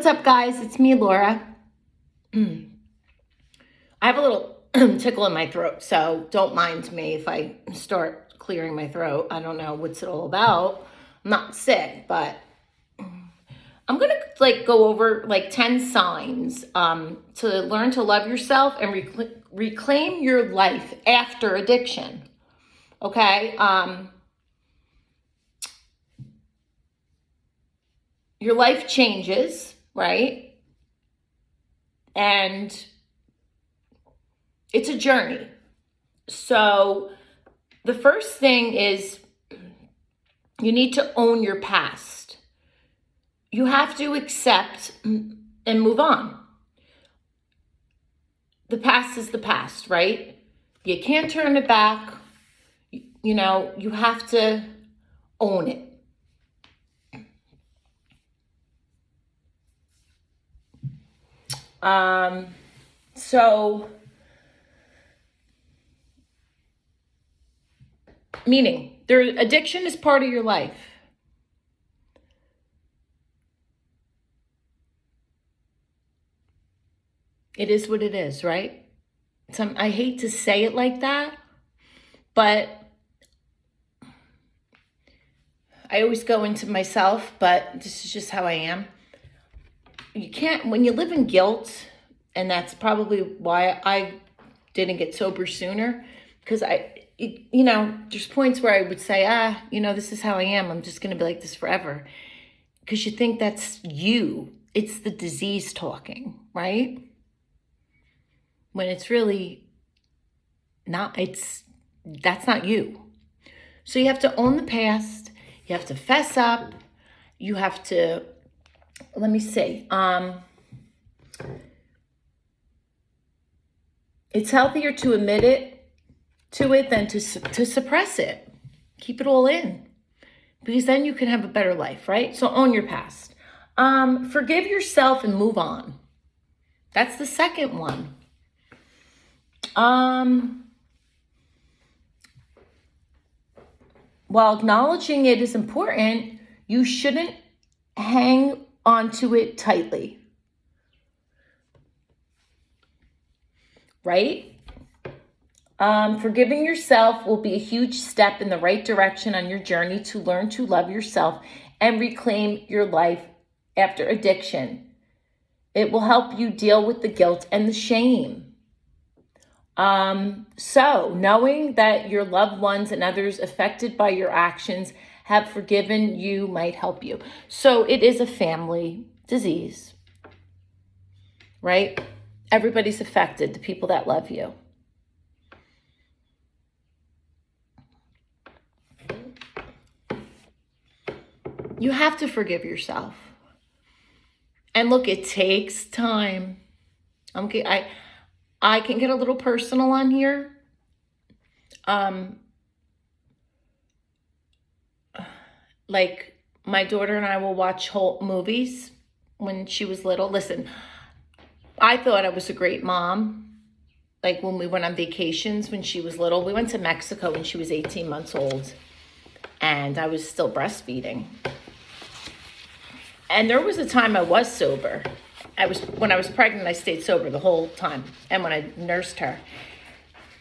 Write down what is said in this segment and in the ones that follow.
up, guys? It's me, Laura. I have a little tickle in my throat, so don't mind me if I start clearing my throat. I don't know what's it all about. I'm not sick, but I'm gonna go over 10 signs to learn to love yourself and reclaim your life after addiction. Okay. Your life changes, right? And it's a journey. So the first thing is you need to own your past. You have to accept and move on. The past is the past, right? You can't turn it back. You have to own it. So meaning addiction is part of your life. It is what it is, right? I hate to say it like that, but I always go into myself, but this is just how I am. You can't, when you live in guilt, and that's probably why I didn't get sober sooner, because there's points where I would say, this is how I am. I'm just going to be like this forever. Because you think that's you. It's the disease talking, right? When it's really not, that's not you. So you have to own the past. You have to fess up. You have to, let me see. It's healthier to admit it than to suppress it. Keep it all in, because then you can have a better life, right? So own your past. Forgive yourself and move on. That's the second one. While acknowledging it is important, you shouldn't hang onto it tightly. Right? Forgiving yourself will be a huge step in the right direction on your journey to learn to love yourself and reclaim your life after addiction. It will help you deal with the guilt and the shame. So knowing that your loved ones and others affected by your actions have forgiven you might help you. So it is a family disease, right? Everybody's affected, the people that love you. You have to forgive yourself. And look, it takes time. Okay, I can get a little personal on here. Like my daughter and I will watch whole movies when she was little. Listen, I thought I was a great mom. Like when we went on vacations when she was little, we went to Mexico when she was 18 months old, and I was still breastfeeding. And there was a time I was sober. When I was pregnant, I stayed sober the whole time, and when I nursed her.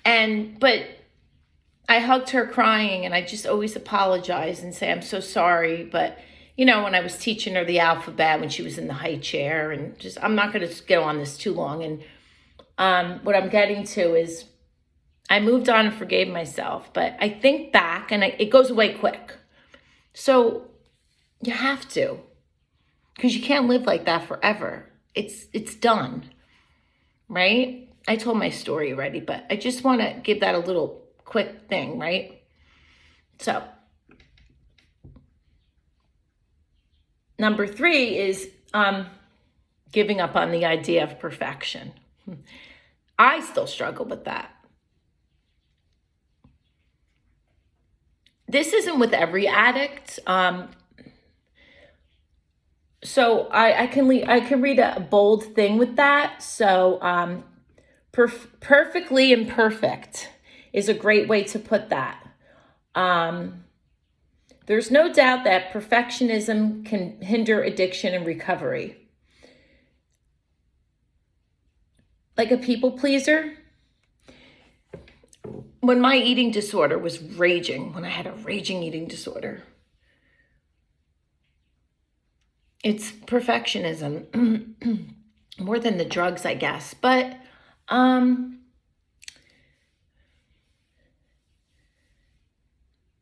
But I hugged her crying, and I just always apologize and say, I'm so sorry. But, when I was teaching her the alphabet when she was in the high chair, and I'm not going to go on this too long. And what I'm getting to is I moved on and forgave myself, but I think back and it goes away quick. So you have to, because you can't live like that forever. It's done, right? I told my story already, but I just want to give that a little quick thing, right? So number 3 is giving up on the idea of perfection. I still struggle with that. This isn't with every addict. So I can read a bold thing with that. So perfectly imperfect is a great way to put that. There's no doubt that perfectionism can hinder addiction and recovery. like a people pleaser. When my eating disorder was raging, when I had a raging eating disorder, it's perfectionism more than the drugs, I guess. But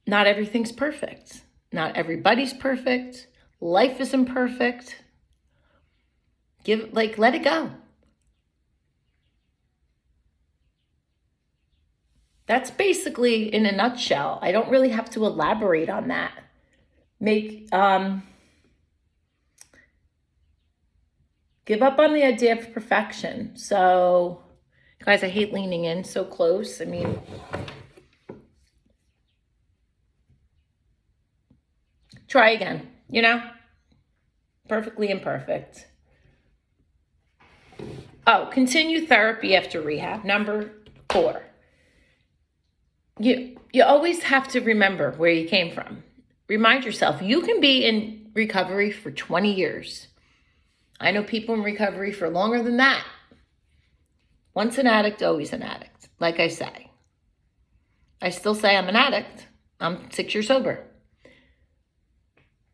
not everything's perfect. Not everybody's perfect. Life isn't perfect. Let it go. That's basically in a nutshell. I don't really have to elaborate on that. Give up on the idea of perfection. So, guys, I hate leaning in so close. I mean, try again, perfectly imperfect. Oh, continue therapy after rehab. Number 4. You always have to remember where you came from. Remind yourself, you can be in recovery for 20 years. I know people in recovery for longer than that. Once an addict, always an addict. Like I say. I still say I'm an addict. I'm 6 years sober.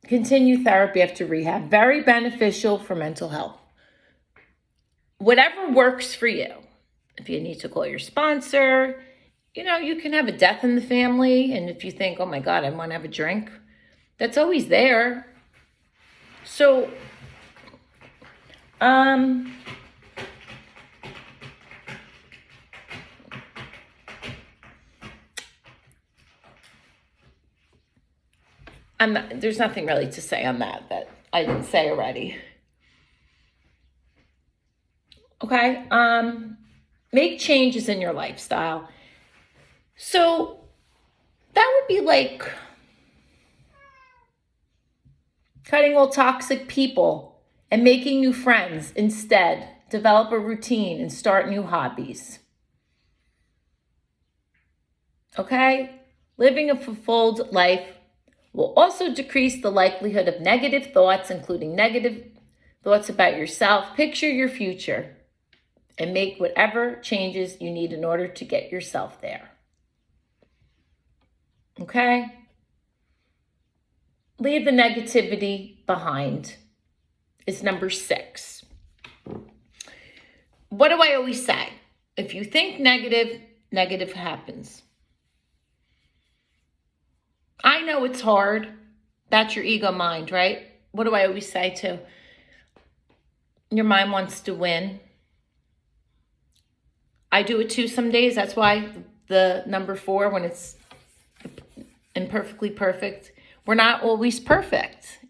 Continue therapy after rehab. Very beneficial for mental health. Whatever works for you. If you need to call your sponsor, you can have a death in the family. And if you think, oh my God, I want to have a drink, that's always there. So, there's nothing really to say on that I didn't say already. Okay, make changes in your lifestyle. So that would be like cutting all toxic people and making new friends instead. Develop a routine and start new hobbies. Okay? Living a fulfilled life will also decrease the likelihood of negative thoughts, including negative thoughts about yourself. Picture your future and make whatever changes you need in order to get yourself there. Okay? Leave the negativity behind is number 6. What do I always say? If you think negative, negative happens. I know it's hard. That's your ego mind, right? What do I always say too? Your mind wants to win. I do it too some days. That's why the number 4, when it's imperfectly perfect, we're not always perfect.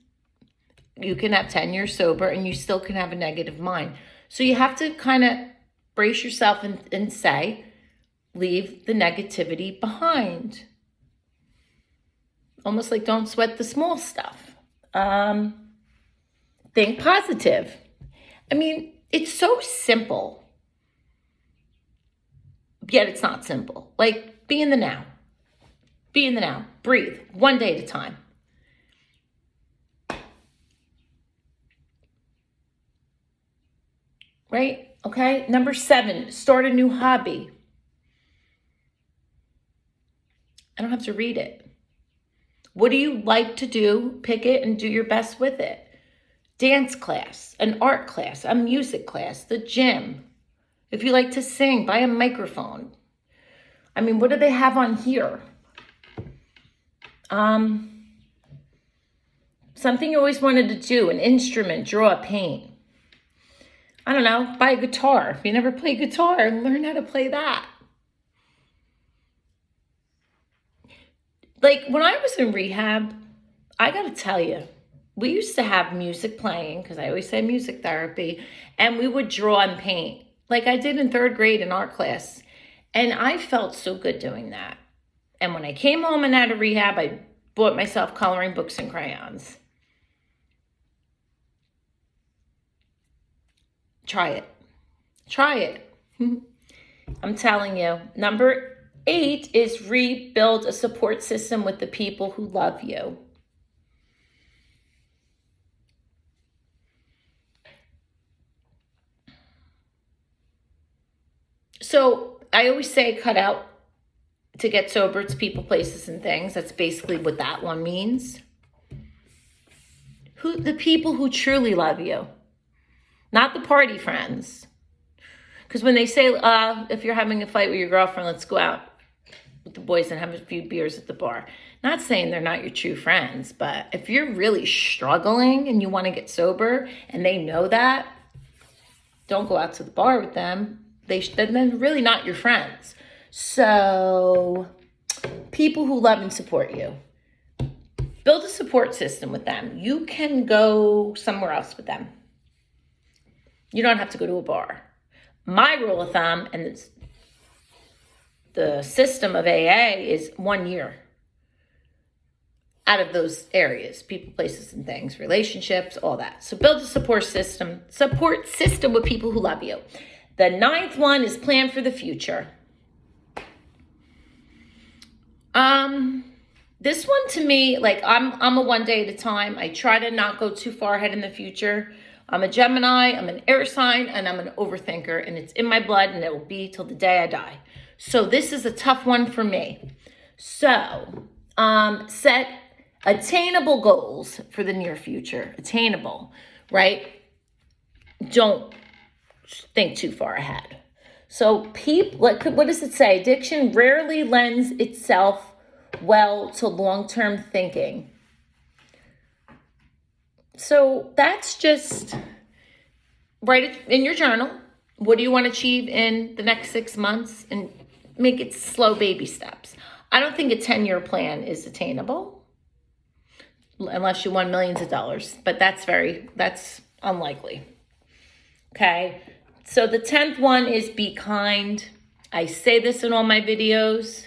You can have 10 years sober and you still can have a negative mind. So you have to kind of brace yourself and say, leave the negativity behind. Almost like don't sweat the small stuff. Think positive. I mean, it's so simple. Yet it's not simple. Like, be in the now. Be in the now. Breathe. One day at a time. Right? Okay. Number 7, start a new hobby. I don't have to read it. What do you like to do? Pick it and do your best with it. Dance class, an art class, a music class, the gym. If you like to sing, buy a microphone. I mean, what do they have on here? Something you always wanted to do, an instrument, draw, paint. I don't know, buy a guitar. If you never play guitar, learn how to play that. Like when I was in rehab, I got to tell you, we used to have music playing, because I always say music therapy, and we would draw and paint like I did in 3rd grade in art class. And I felt so good doing that. And when I came home and out of rehab, I bought myself coloring books and crayons. Try it. Try it. I'm telling you. Number 8 is rebuild a support system with the people who love you. So I always say cut out to get sober. It's people, places, and things. That's basically what that one means. The people who truly love you, not the party friends. Because when they say, if you're having a fight with your girlfriend, let's go out with the boys and have a few beers at the bar. Not saying they're not your true friends, but if you're really struggling and you want to get sober and they know that, don't go out to the bar with them. Then they're really not your friends. So people who love and support you, build a support system with them. You can go somewhere else with them. You don't have to go to a bar. My rule of thumb, and it's the system of AA, is 1 year out of those areas, people, places, and things, relationships, all that. So build a support system with people who love you. The 9th one is plan for the future. This one to me, like I'm a one day at a time. I try to not go too far ahead in the future. I'm a Gemini, I'm an air sign, and I'm an overthinker, and it's in my blood, and it will be till the day I die. So this is a tough one for me. So set attainable goals for the near future. Attainable, right? Don't think too far ahead. So what does it say? Addiction rarely lends itself well to long-term thinking. So that's just, write it in your journal. What do you want to achieve in the next 6 months? And make it slow baby steps. I don't think a 10-year plan is attainable unless you won millions of dollars, but that's unlikely. Okay. So the 10th one is be kind. I say this in all my videos.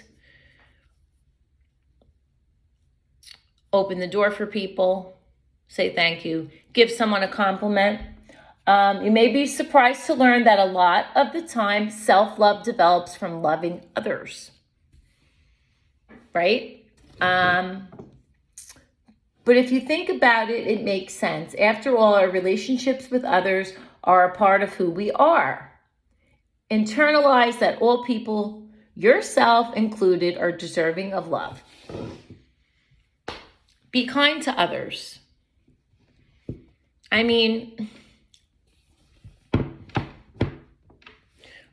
Open the door for people. Say thank you. Give someone a compliment. You may be surprised to learn that a lot of the time, self-love develops from loving others. Right? But if you think about it, it makes sense. After all, our relationships with others are a part of who we are. Internalize that all people, yourself included, are deserving of love. Be kind to others. I mean,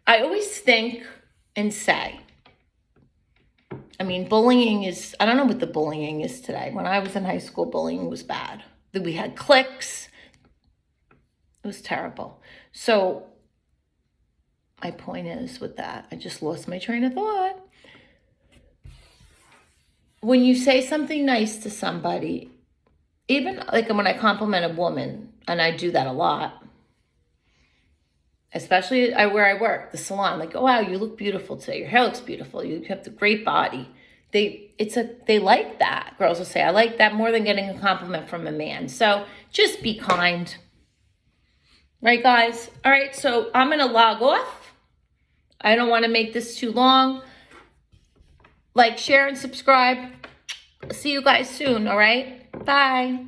I always think and say, bullying is, I don't know what the bullying is today. When I was in high school, bullying was bad. We had cliques. It was terrible. So my point is with that, I just lost my train of thought. When you say something nice to somebody, even like when I compliment a woman, and I do that a lot, especially where I work, the salon, like, oh, wow, you look beautiful today. Your hair looks beautiful. You have a great body. They like that. Girls will say, I like that more than getting a compliment from a man. So just be kind. Right, guys? All right, so I'm going to log off. I don't want to make this too long. Like, share, and subscribe. See you guys soon, all right? Bye.